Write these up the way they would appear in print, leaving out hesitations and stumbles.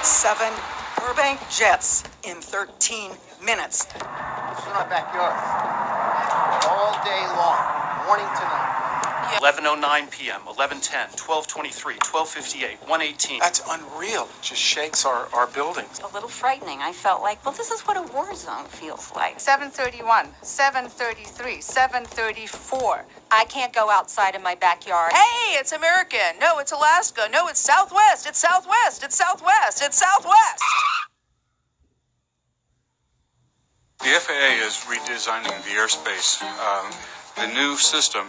7 Burbank jets in 13 minutes. It's in our backyard. All day long, morning to night. 11:09 p.m., 11:10, 12:23, 12:58, 1:18. That's unreal. It just shakes our buildings. A little frightening. I felt like, well, this is what a war zone feels like. 7:31, 7:33, 7:34. I can't go outside in my backyard. Hey, it's American. No, it's Alaska. No, it's Southwest. It's Southwest. It's Southwest. It's Southwest. The FAA is redesigning the airspace. The new system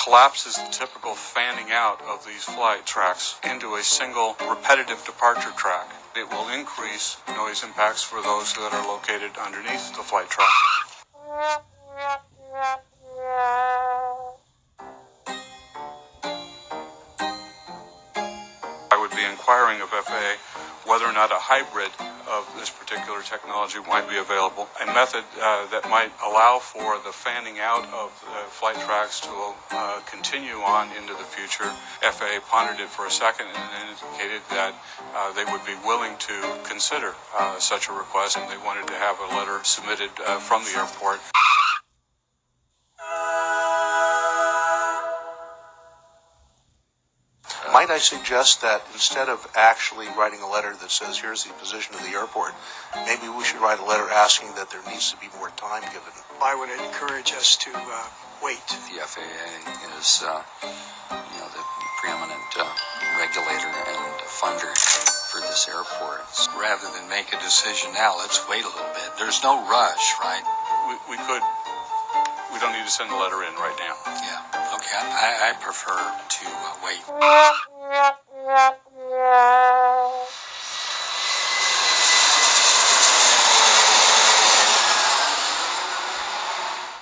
collapses the typical fanning out of these flight tracks into a single repetitive departure track. It will increase noise impacts for those that are located underneath the flight track. I would be inquiring of FAA whether or not a hybrid of this particular technology might be available, a method that might allow for the fanning out of the flight tracks to continue on into the future. FAA pondered it for a second and indicated that they would be willing to consider such a request, and they wanted to have a letter submitted from the airport. Might I suggest that instead of actually writing a letter that says, here's the position of the airport, maybe we should write a letter asking that there needs to be more time given? I would encourage us to wait. The FAA is, the preeminent regulator and funder for this airport. Rather than make a decision now, let's wait a little bit. There's no rush, right? We don't need to send a letter in right now. Yeah, okay. I prefer to wait.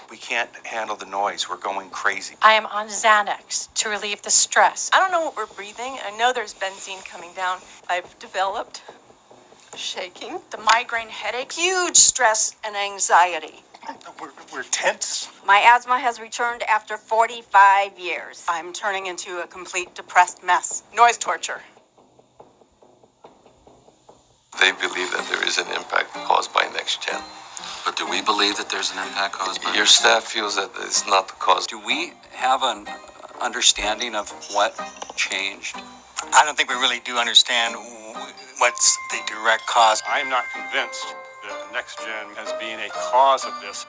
We can't handle the noise. We're going crazy. I am on Xanax to relieve the stress. I don't know what we're breathing. I know there's benzene coming down. I've developed shaking, the migraine headache, huge stress and anxiety. We're tense. My asthma has returned after 45 years. I'm turning into a complete depressed mess. Noise torture. They believe that there is an impact caused by NextGen. But do we believe that there's an impact caused by Your staff feels that it's not the cause. Do we have an understanding of what changed? I don't think we really do understand what's the direct cause. I am not convinced that NextGen as being a cause of this.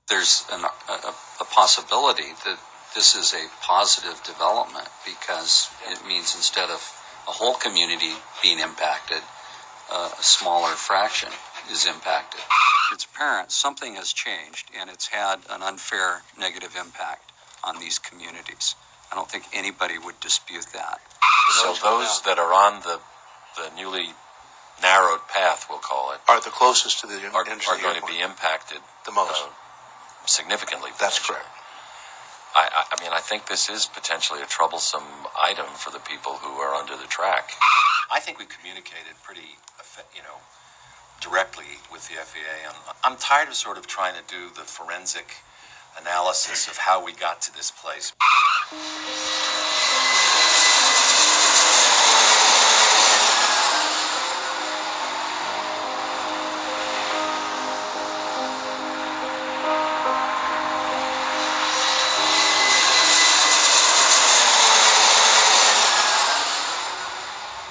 There's a possibility that this is a positive development because it means instead of a whole community being impacted, a smaller fraction is impacted. It's apparent something has changed and it's had an unfair negative impact on these communities. I don't think anybody would dispute that. So those that are on the newly narrowed path, we'll call it, Are the closest to the are entry going to be impacted the most. Significantly. That's correct. I mean, I think this is potentially a troublesome item for the people who are under the track. I think we communicated pretty, directly with the FAA. And I'm tired of sort of trying to do the forensic analysis of how we got to this place.